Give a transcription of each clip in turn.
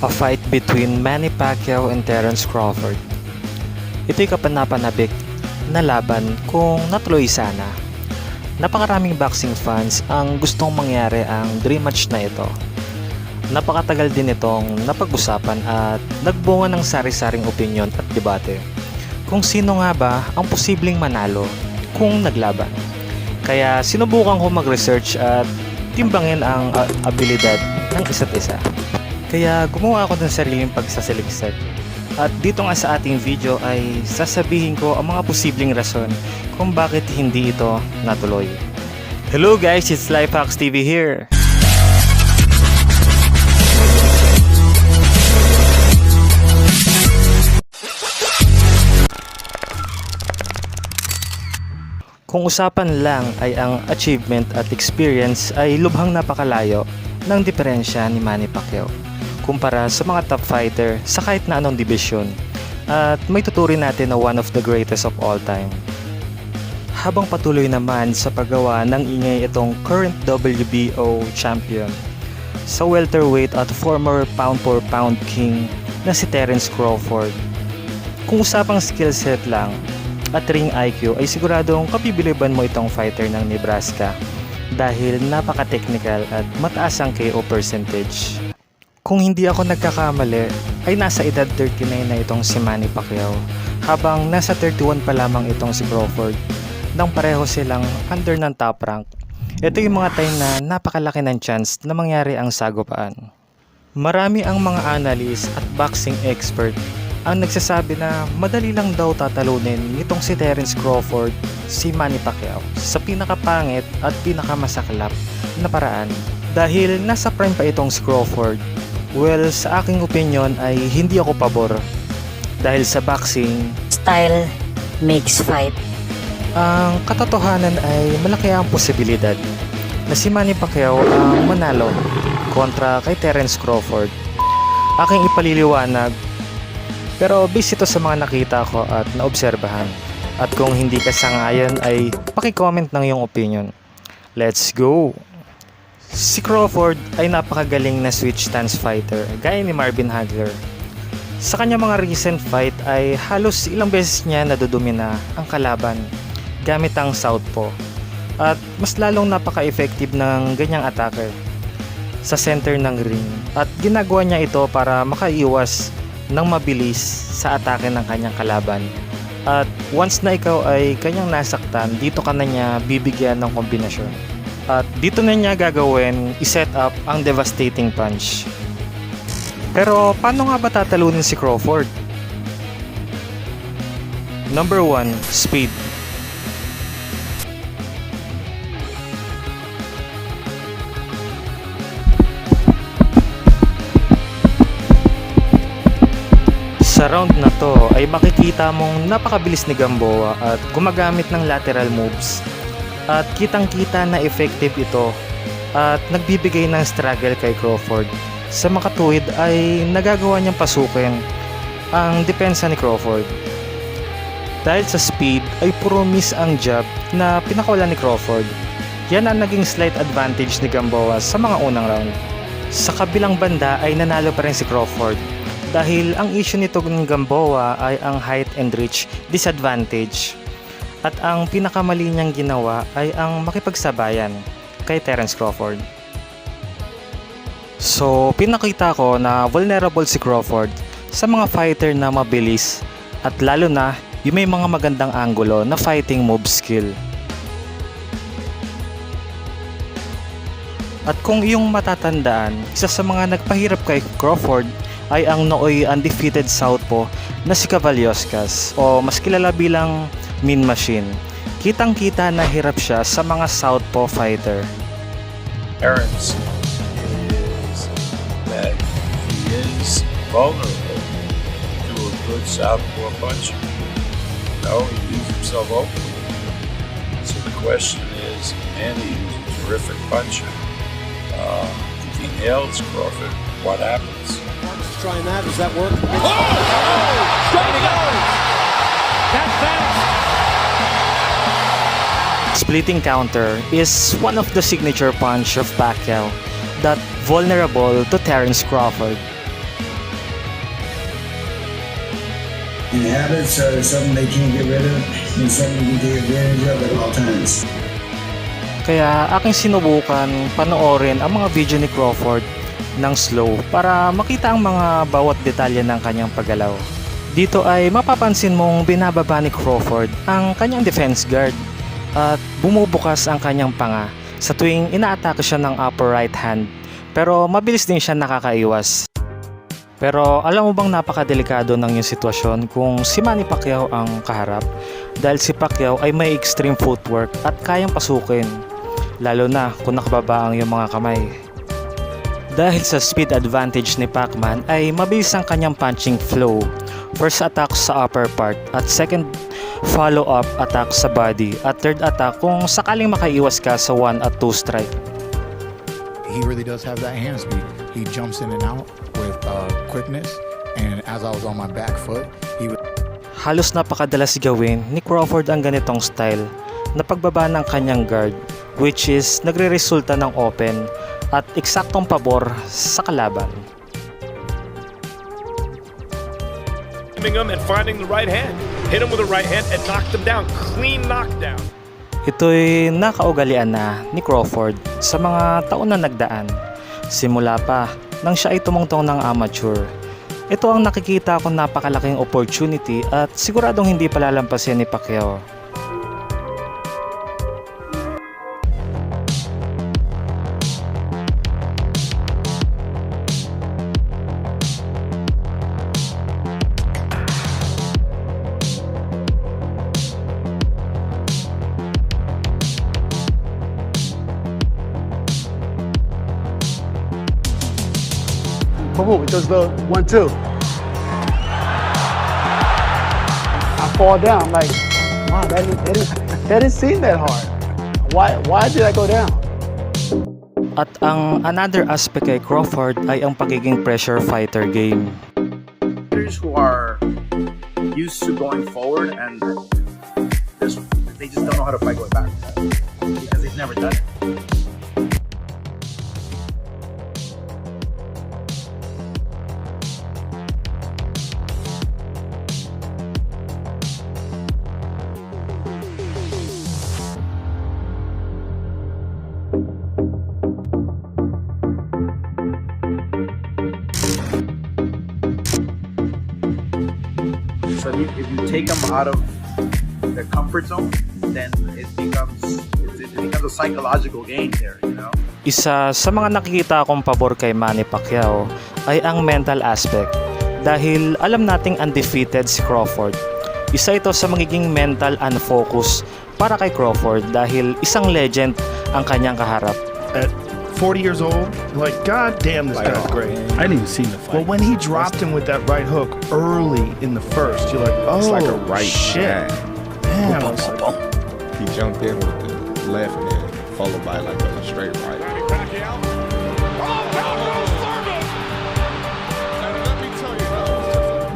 A fight between Manny Pacquiao and Terence Crawford. Ito'y kapanapanabik na laban kung natuloy sana. Napakaraming boxing fans ang gustong mangyari ang dream match na ito. Napakatagal din itong napag-usapan at nagbunga ng sari-saring opinyon at debate kung sino nga ba ang posibleng manalo kung naglaban. Kaya sinubukan ko mag-research at timbangin ang abilidad ng isa't isa. Kaya gumawa ako ng sariling pagsasaliksik. At dito nga sa ating video ay sasabihin ko ang mga posibleng rason kung bakit hindi ito natuloy. Hello guys, it's Lifehacks TV here. Kung usapan lang ay ang achievement at experience ay lubhang napakalayo ng diferensya ni Manny Pacquiao kumpara sa mga top fighter sa kahit na anong division, at may tuturin natin na one of the greatest of all time. Habang patuloy naman sa paggawa ng ingay itong current WBO champion sa welterweight at former pound for pound king na si Terence Crawford. Kung usapang skill set lang at ring IQ ay siguradong kabibiliban mo itong fighter ng Nebraska dahil napaka-technical at mataas ang KO percentage. Kung hindi ako nagkakamali ay nasa edad 39 na itong si Manny Pacquiao habang nasa 31 pa lamang itong si Crawford nang pareho silang under ng top rank. Ito yung mga time na napakalaki ng chance na mangyari ang sagupaan. Marami ang mga analyst at boxing expert ang nagsasabi na madali lang daw tatalunin nitong si Terence Crawford si Manny Pacquiao sa pinakapangit at pinakamasaklap na paraan dahil nasa prime pa itong si Crawford. Well, sa aking opinion ay hindi ako pabor dahil sa boxing, Style makes fight. ang katotohanan ay malaki ang posibilidad na si Manny Pacquiao ang manalo kontra kay Terence Crawford. Aking ipaliliwanag, pero base ito sa mga nakita ko at naobserbahan. At kung hindi ka sangayon ay paki-comment ng iyong opinion. Let's go! Si Crawford ay napakagaling na switch stance fighter gaya ni Marvin Hagler. Sa kanyang mga recent fight ay halos ilang beses niya nadudumina ang kalaban gamit ang southpaw. At mas lalong napaka-effective ng ganyang attacker sa center ng ring. At ginagawa niya ito para makaiwas ng mabilis sa atake ng kanyang kalaban. At once na ikaw ay kanyang nasaktan, dito ka na niya bibigyan ng kombinasyon. At dito na niya gagawin, iset up ang devastating punch. Pero paano nga ba tatalunin si Crawford? Number 1, speed. Sa round na to ay makikita mong napakabilis ni Gamboa at gumagamit ng lateral moves. At kitang-kita na effective ito at nagbibigay ng struggle kay Crawford. Sa makatuwid ay nagagawa niyang pasukin ang depensa ni Crawford. Dahil sa speed ay puro miss ang jab na pinakawala ni Crawford. Yan ang naging slight advantage ni Gamboa sa mga unang round. Sa kabilang banda ay nanalo pa rin si Crawford dahil ang issue nito ng Gamboa ay ang height and reach disadvantage. At ang pinakamali niyang ginawa ay ang makipagsabayan kay Terence Crawford. So, pinakita ko na vulnerable si Crawford sa mga fighter na mabilis at lalo na yung may mga magandang anggulo na fighting move skill. At kung iyong matatandaan, isa sa mga nagpahirap kay Crawford ay ang nooy undefeated southpaw na si Cavalioscas o mas kilala bilang Mean Machine. Kitang-kita na hirap siya sa mga southpaw fighter. Terence is that he is vulnerable to a good southpaw puncher. No, he leaves himself open. So the question is, Manny is a terrific puncher. If he nails Crawford, what happens? Mark's trying that. Does that work? Straight he goes! That's fast! Splitting counter is one of the signature punch of Pacquiao that vulnerable to Terence Crawford. And habits are something they can't get rid of and something you can take advantage of at all times. Kaya aking sinubukan panoorin ang mga video ni Crawford ng slow para makita ang mga bawat detalye ng kanyang paggalaw. Dito ay mapapansin mong binababa ni Crawford ang kanyang defense guard at bumubukas ang kanyang panga sa tuwing inaatake siya ng upper right hand, pero mabilis din siya nakakaiwas. Pero alam mo bang napakadelikado ng yung sitwasyon kung si Manny Pacquiao ang kaharap, dahil si Pacquiao ay may extreme footwork at kayang pasukin, lalo na kung nakababa ang iyong mga kamay. Dahil sa speed advantage ni Pacman ay mabilis ang kanyang punching flow. First attack sa upper part at second follow-up attack sa body at third attack kung sakaling makaiwas ka sa 1 at 2 strike. He really does have that hand speed. He jumps in and out with quickness, and as I was on my back foot, he would... Halos napakadalas gawin ni Crawford ang ganitong style na pagbaba ng kanyang guard, which is nagre-resulta ng open at eksaktong pabor sa kalaban. Him and finding the right hand. Hit him with the right hand and knocked him down. Clean knockdown. Ito'y nakaugalian na ni Crawford sa mga taon na nagdaan. Simula pa nang siya ay tumungtong ng amateur. Ito ang nakikita kong napakalaking opportunity at siguradong hindi palalampasin ni Pacquiao. Boom, it does the 1-2. I fall down like, wow, that didn't seem that hard. Why did I go down? At ang another aspect kay Crawford ay ang pagiging pressure fighter game. Fighters who are used to going forward and they just don't know how to fight going back because they've never done it. So if you take them out of their comfort zone, then it becomes a psychological game there, you know? Isa sa mga nakikita kong pabor kay Manny Pacquiao ay ang mental aspect, dahil alam nating undefeated si Crawford. Isa ito sa magiging mental unfocus para kay Crawford dahil isang legend ang kanyang kaharap. At 40 years old, like, God damn, this guy's great. I didn't even see the fight. But when he dropped him with that right hook early in the first, you're like, oh, it's like a right shit. jab. Man, I was like, He jumped in with the left and then followed by like a straight right.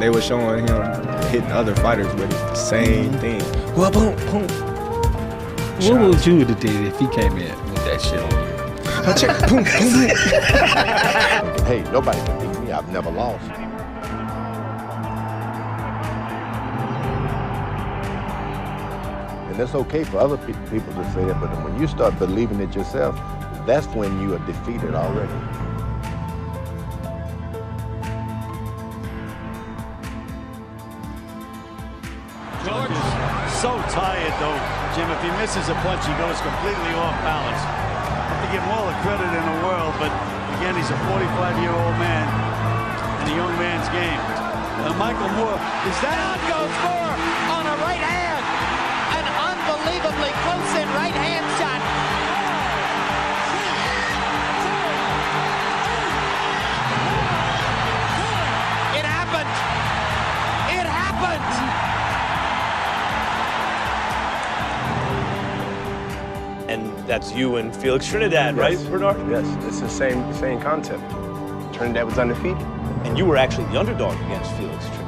They were showing him hitting other fighters with it, the same thing. Well, boom, boom. What would you have did if he came in with that shit on you? Boom, boom, boom. Hey, nobody can beat me. I've never lost. And it's okay for other people to say it, but when you start believing it yourself, that's when you are defeated already. George is so tired, though, Jim. If he misses a punch, he goes completely off balance. I have to give him all the credit in the world, but again, he's a 45-year-old man in a young man's game. Michael Moore, is that down goes Moore on a right hand? An unbelievably close-in right hand shot. It happened. It happened. And that's you and Felix Trinidad, right, Bernard? Yes, it's the same concept. Trinidad was undefeated. And you were actually the underdog against Felix Trinidad.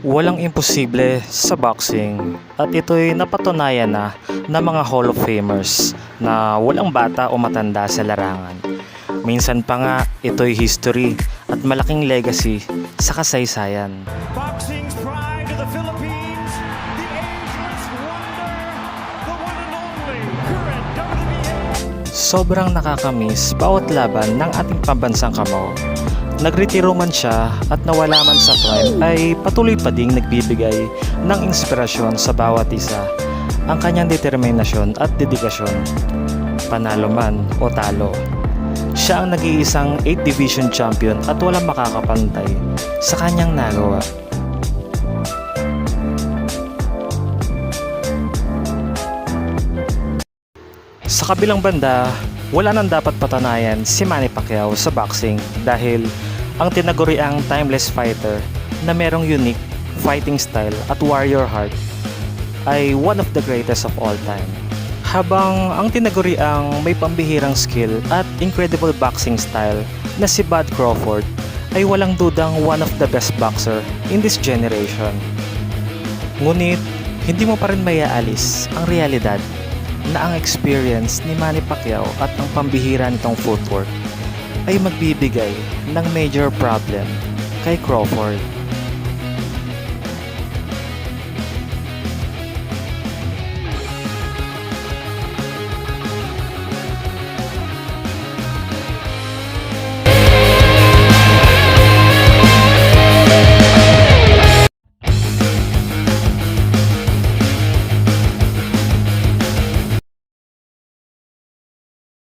Walang imposible sa boxing at ito'y napatunayan na ng mga Hall of Famers na walang bata o matanda sa larangan. Minsan pa nga ito'y history at malaking legacy sa kasaysayan. Boxing's pride of the Philippines, the ageless wonder, the one and only current WWE. Sobrang nakakamiss bawat laban ng ating pambansang kamao. Nagretiro man siya at nawala man sa prime ay patuloy pa ding nagbibigay ng inspirasyon sa bawat isa. Ang kanyang determinasyon at dedikasyon. Panalo man o talo. Siya ang nag-iisang 8 Division Champion at walang makakapantay sa kanyang nagawa. Sa kabilang banda, wala nang dapat patanayan si Manny Pacquiao sa boxing dahil ang tinaguriang timeless fighter na merong unique fighting style at warrior heart ay one of the greatest of all time. Habang ang tinaguriang may pambihirang skill at incredible boxing style na si Bud Crawford ay walang dudang one of the best boxer in this generation. Ngunit, hindi mo pa rin mayaalis ang realidad na ang experience ni Manny Pacquiao at ang pambihira nitong footwork ay magbibigay ng major problem kay Crawford.